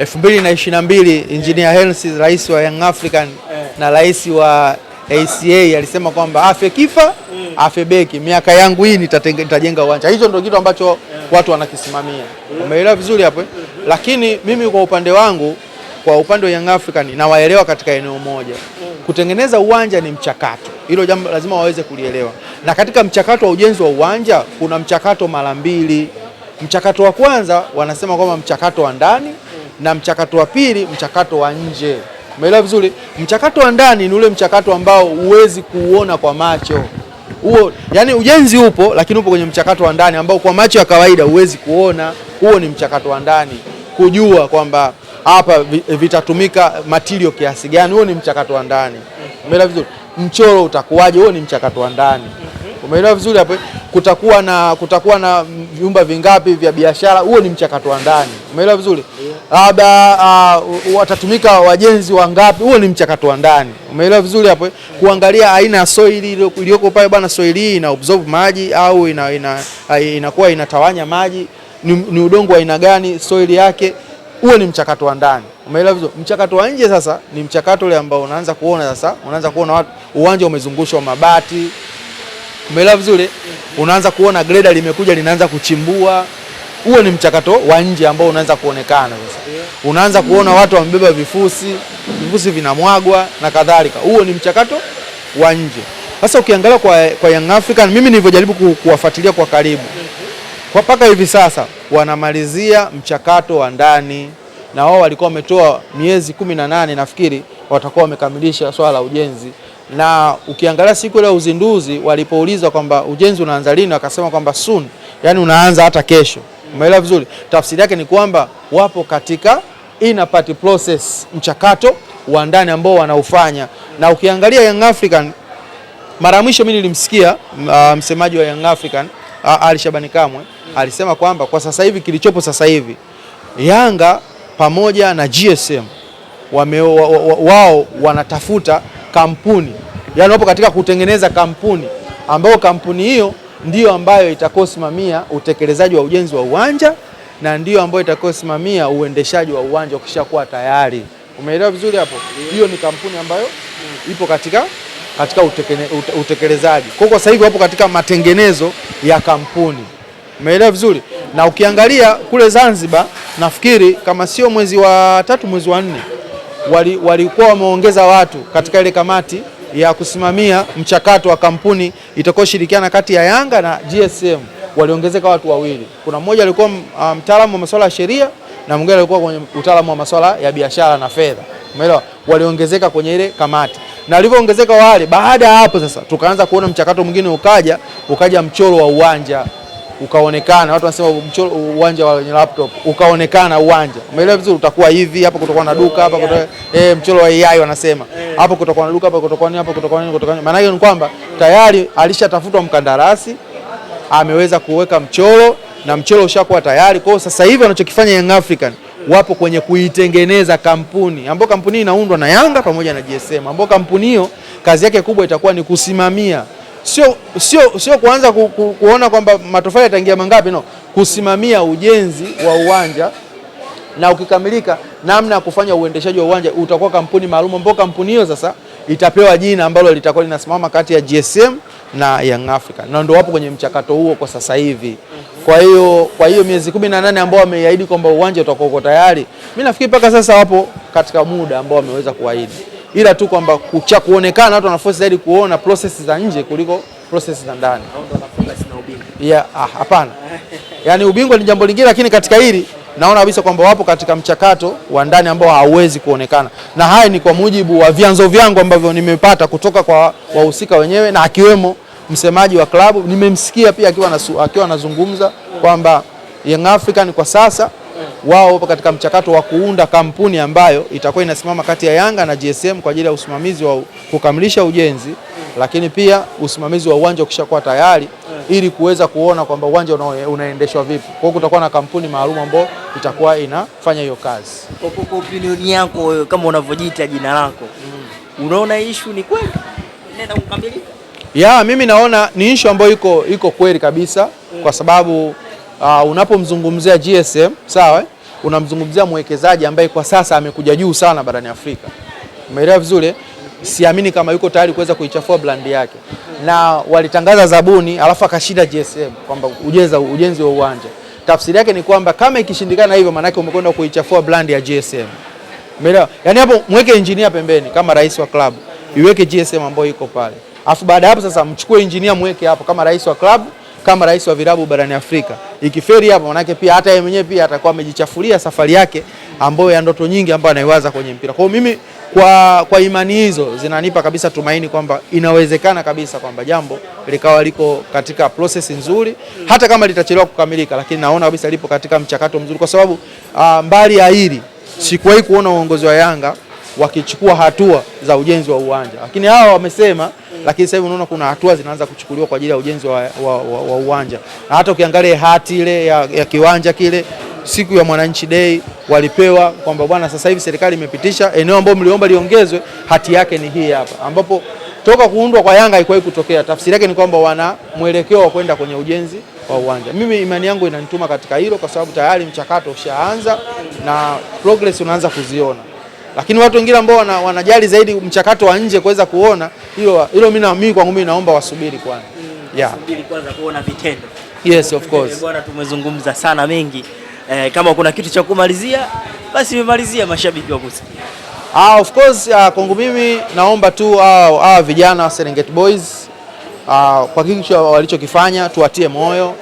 2022 Engineer Hersi, rais wa Young African na rais wa ACA alisema kwamba afe kifa afe beki, miaka yangu hii nitajenga uwanja. Hicho ndio kitu ambacho watu wanakisimamia. Umeelewa vizuri hapo? Lakini mimi kwa upande wangu, kwa upande wa Young African nawaelewa katika eneo moja. Kutengeneza uwanja ni mchakato. Hilo jambo lazima waweze kulielewa. Na katika mchakato wa ujenzi wa uwanja kuna mchakato mara mbili. Mchakato wa kwanza wanasema kwamba mchakato wa ndani, na mchakato wa pili mchakato wa nje. Umeelewa vizuri? Mchakato wa ndani ni ule mchakato ambao huwezi kuuona kwa macho. Huo yani ujenzi upo, lakini upo kwenye mchakato wa ndani ambao kwa macho ya kawaida huwezi kuona. Huo ni mchakato wa ndani. Kujua kwamba hapa vitatumika material kiasi gani, huo ni mchakato wa ndani. Umeelewa vizuri? Mchoro utakuwaje, huo ni mchakato wa ndani. Umeelewa vizuri hapo? Kutakuwa na vyumba vingapi vya biashara, huo ni mchakato wa ndani. Umeelewa vizuri? Labda watatumika wajenzi wangapi, huo ni mchakato wa ndani. Umeelewa vizuri hapo? Kuangalia aina ya soil iliyoko pale, bwana, soil hii ina absorb maji au inakuwa inatawanya maji, ni udongo wa aina gani soil yake, huo ni mchakato wa ndani. Umeelewa vizuri? Mchakato wa nje sasa ni mchakato ule ambao unaanza kuona watu, uwanja umezungushwa mabati. Umeelewa vizuri? Unaanza kuona greda limekuja linaanza kuchimbua. Huo ni mchakato wa nje ambao unaanza kuonekana sasa. Unaanza kuona watu wamebeba vifusi vinamwagwa na kadhalika. Huo ni mchakato wa nje. Sasa ukiangalia kwa Young African, mimi nilivyojaribu kuwafuatilia kwa karibu, kwa mpaka hivi sasa wanamalizia mchakato wa ndani, na wao walikuwa wametoa miezi 18 nafikiri watakuwa wamekamilisha swala la ujenzi. Na ukiangalia siku ile ya uzinduzi walipoulizwa kwamba ujenzi unaanza lini, wakasema kwamba soon, yani unaanza hata kesho. Umeelewa vizuri? Tafsiri yake ni kwamba wapo katika inner party process, mchakato wa ndani ambao wanaufanya. Na ukiangalia Young African, mara mwisho mimi nilimsikia msemaji wa Young African Ali Shabani Kamwe alisema kwamba kwa sasa hivi kilichopo sasa hivi Yanga pamoja na GSM wao wanatafuta kampuni, yani wapo katika kutengeneza kampuni ambayo kampuni hiyo ndiyo ambayo itakosimamia utekelezaji wa ujenzi wa uwanja na ndiyo ambayo itakosimamia uendeshaji wa uwanja ukishakuwa tayari. Umeelewa vizuri hapo? Hiyo ni kampuni ambayo ipo katika utekelezaji. Kwa sasa hivi wapo katika matengenezo ya kampuni. Umeelewa vizuri? Na ukiangalia kule Zanzibar, nafikiri kama sio mwezi wa 3 mwezi wa 4 walikuwa wameongeza watu katika ile kamati ya kusimamia mchakato wa kampuni itakayoshirikiana kati ya Yanga na GSM. Waliongezeka watu wawili. Kuna mmoja alikuwa mtaalamu wa masuala ya sheria na mwingine alikuwa kwenye utaalamu wa masuala ya biashara na fedha. Umeelewa? Waliongezeka kwenye ile kamati. Na walivyoongezeka wale, baada ya hapo sasa tukaanza kuona mchakato mwingine ukaja mchoro wa uwanja ukaonekana. Watu wanasema mchoro uwanja wa laptop ukaonekana uwanja. Umeelewa vizuri? Utakuwa hivi, hapa kutakuwa na duka, hapa kutakuwa mchoro wa AI wanasema. Hapo kutakuwa na duka, hapa kutakuwa nini, hapa kutakuwa nini. Maana hiyo ni kwamba tayari alishatafutwa mkandarasi, ameweza kuweka mchoro na mchoro ushakuwa tayari. Kwa hiyo sasa hivi wanachokifanya Young African, wapo kwenye kuitengeneza kampuni ambayo kampuni inaundwa na Yanga pamoja na GSM, ambayo kampuni hiyo kazi yake kubwa itakuwa ni kusimamia, sio kuanza kuona kwamba matofali yataingia mangapi, no, kusimamia ujenzi wa uwanja, na ukikamilika namna ya kufanya uendeshaji wa uwanja utakuwa kampuni maalum, ambayo kampuni hiyo sasa itapewa jina ambalo litakuwa linasimama kati ya GSM na Young Africa, na ndio wapo kwenye mchakato huo kwa sasa hivi. Kwa hiyo miezi 18 ambao wameahidi kwamba uwanja utakuwa uko tayari, mimi nafikiri mpaka sasa wapo katika muda ambao wameweza kuahidi, ila tu kwamba kuonekana watu wanaforce zaidi kuona process za nje kuliko process za ndani. Hapana. Yani ubingwa ni jambo lingine, lakini katika hili naona kabisa kwamba wapo katika mchakato wa ndani ambao hauwezi kuonekana. Na haya ni kwa mujibu wa vyanzo vyangu ambavyo nimepata kutoka kwa wahusika wenyewe, na akiwemo msemaji wa klabu. Nimemsikia pia akiwa anazungumza kwamba Young African kwa sasa wao wapo katika mchakato wa kuunda kampuni ambayo itakuwa inasimama kati ya Yanga na GSM kwa ajili ya usimamizi wa kukamilisha ujenzi, lakini pia usimamizi wa uwanja ukishakuwa tayari, ili kuweza kuona kwamba uwanja unaendeshwa vipi. Kwa hiyo kutakuwa na kampuni maalum ambayo itakuwa inafanya hiyo kazi. Kwa opinion yako kama unavyojiita jina lako, unaona issue ni kweli nenda kukamilika? Mimi naona ni issue ambayo iko kweli kabisa, kwa sababu unapomzungumzia GSM, sawa, unamzungumzia mwekezaji ambaye kwa sasa amekuja juu sana barani Afrika. Umeelewa vizuri? Siamini kama yuko tayari kuweza kuichafua brand yake. Na walitangaza zabuni alafu akashinda GSM kwamba ujenzi wa uwanja. Tafsiri yake ni kwamba kama ikishindikana hivyo, maana yake umekwenda kuichafua brand ya GSM. Umeelewa? Yaani hapo mweke engineer pembeni kama rais wa klabu, iweke GSM ambayo iko pale. Alafu baada hapo sasa mchukue engineer mweke hapo kama rais wa klabu, kama rais wa vilabu barani Afrika. Ikiferi hapo, maana yake pia hata yeye mwenyewe pia atakuwa amejichafulia safari yake ambayo ya ndoto nyingi ambayo anaiwaza kwenye mpira. Kwa hiyo mimi kwa imani hizo zinanipa kabisa tumaini kwamba inawezekana kabisa kwamba jambo likawa liko katika process nzuri, hata kama litachelewa kukamilika, lakini naona kabisa lipo katika mchakato mzuri, kwa sababu mbali ya hili sikuwahi kuona uongozi wa Yanga wakichukua hatua za ujenzi wa uwanja, lakini hawa wamesema, lakini sasa hivi unaona kuna hatua zinaanza kuchukuliwa kwa ajili ya ujenzi wa uwanja. Na hata ukiangalia hati ile ya kiwanja kile siku ya Mwananchi Day walipewa kwamba bwana, sasa hivi serikali imepitisha eneo ambalo mliomba liongezwe, hati yake ni hii hapa, ambapo toka kuundwa kwa Yanga haikuwahi kutokea. Tafsiri yake ni kwamba wana mwelekeo wa kwenda kwenye ujenzi wa uwanja. Mimi imani yangu inanituma katika hilo, kwa sababu tayari mchakato ushaanza na progress unaanza kuziona. Lakini watu wengine ambao wanajali zaidi mchakato wa nje kuweza kuona hilo mimi kwangu mimi naomba wasubiri kwanza. Subiri kwanza kuona vitendo. Yes, of course. Bwana, tumezungumza sana mengi. Kama kuna kitu cha kumalizia basi nimalizia, mashabiki wa kusikia. Of course, kwangu mimi naomba tu vijana wa Serengeti Boys kwa kitu walichokifanya tuwatie moyo,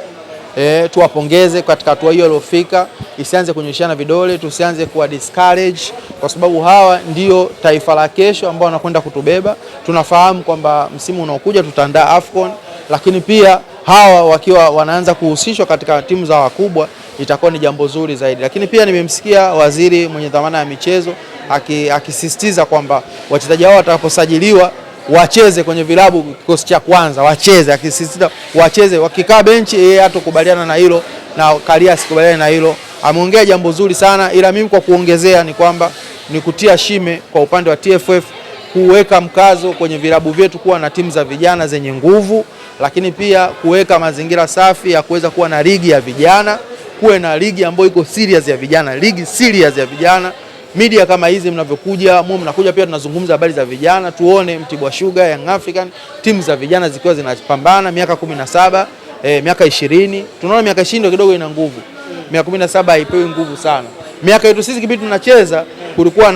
tuwapongeze katika hatua hiyo waliofika, isianze kunyoshana vidole, tusianze kuwa discourage, kwa sababu hawa ndio taifa la kesho ambao wanakwenda kutubeba. Tunafahamu kwamba msimu unaokuja tutaandaa AFCON, lakini pia hawa wakiwa wanaanza kuhusishwa katika timu za wakubwa itakuwa ni jambo zuri zaidi. Lakini pia nimemsikia waziri mwenye dhamana ya michezo akisisitiza kwamba wachezaji hao watakaposajiliwa wacheze kwenye vilabu kikosi cha kwanza, wacheze, akisisitiza wacheze, wakikaa benchi yeye hatokubaliana na hilo na Karia asikubaliane na hilo. Ameongea jambo zuri sana, ila mimi kwa kuongezea ni kwamba ni kutia shime kwa upande wa TFF kuweka mkazo kwenye vilabu vyetu kuwa na timu za vijana zenye nguvu, lakini pia kuweka mazingira safi ya kuweza kuwa na ligi ya vijana, kuwe na ligi ambayo iko serious ya vijana, ligi serious ya vijana. Media kama hizi mnavyokuja, mnakuja pia tunazungumza habari za vijana, tuone Mtibwa Sugar, Young African, timu za vijana zikiwa zinapambana miaka 17, miaka 20. Tunaona miaka 20 ndio kidogo ina nguvu. Miaka 17 haipewi nguvu sana. Miaka yetu sisi kipindi tunacheza kulikuwa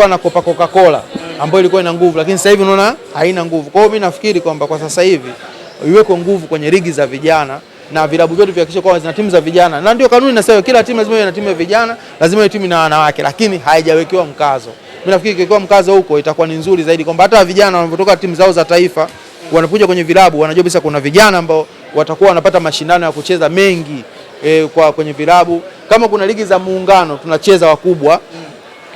na Coca-Cola ambayo ilikuwa ina nguvu, lakini sasa hivi unaona haina nguvu. Kwa hiyo mimi nafikiri kwamba kwa sasa hivi iweko nguvu kwenye ligi za vijana na vilabu vyetu vihakikishe kwamba zina timu za vijana. Na ndio kanuni inasema kila timu lazima iwe na timu ya vijana, lazima iwe timu na wanawake, lakini haijawekewa mkazo. Mimi nafikiri ikiwekewa mkazo huko itakuwa ni nzuri zaidi, kwamba hata vijana wanapotoka timu zao za taifa wanakuja kwenye vilabu wanajua bisa kuna vijana ambao watakuwa wanapata mashindano ya kucheza mengi kwa kwenye vilabu. Kama kuna ligi za muungano tunacheza wakubwa,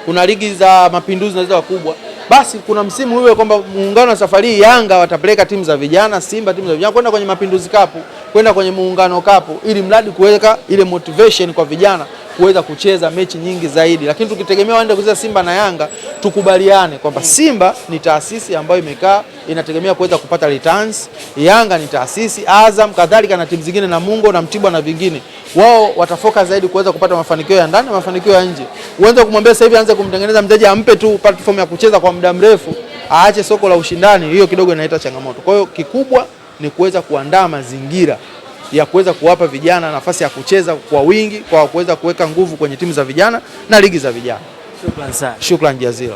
kuna ligi za mapinduzi tunacheza wakubwa, basi kuna msimu huo kwamba muungano wa safari Yanga watapeleka timu za vijana, Simba timu za vijana kwenda kwenye mapinduzi cup, kwenda kwenye muungano cup, ili mradi kuweka ile motivation kwa vijana kuweza kucheza mechi nyingi zaidi. Lakini tukitegemea waende kucheza Simba na Yanga, tukubaliane kwamba Simba ni taasisi ambayo imekaa inategemea kuweza kupata returns, Yanga ni taasisi, Azam kadhalika na timu zingine na Mungo na Mtibwa na vingine, wao watafocus zaidi kuweza kupata mafanikio ya ndani na mafanikio ya nje. Uanze kumwambia sasa hivi aanze kumtengeneza mteja, ampe tu platform ya kucheza kwa muda mrefu, aache soko la ushindani, hiyo kidogo inaleta changamoto. Kwa hiyo kikubwa ni kuweza kuandaa mazingira ya kuweza kuwapa vijana nafasi ya kucheza kwa wingi, kwa kuweza kuweka nguvu kwenye timu za vijana na ligi za vijana. Shukrani sana. Shukrani jazila.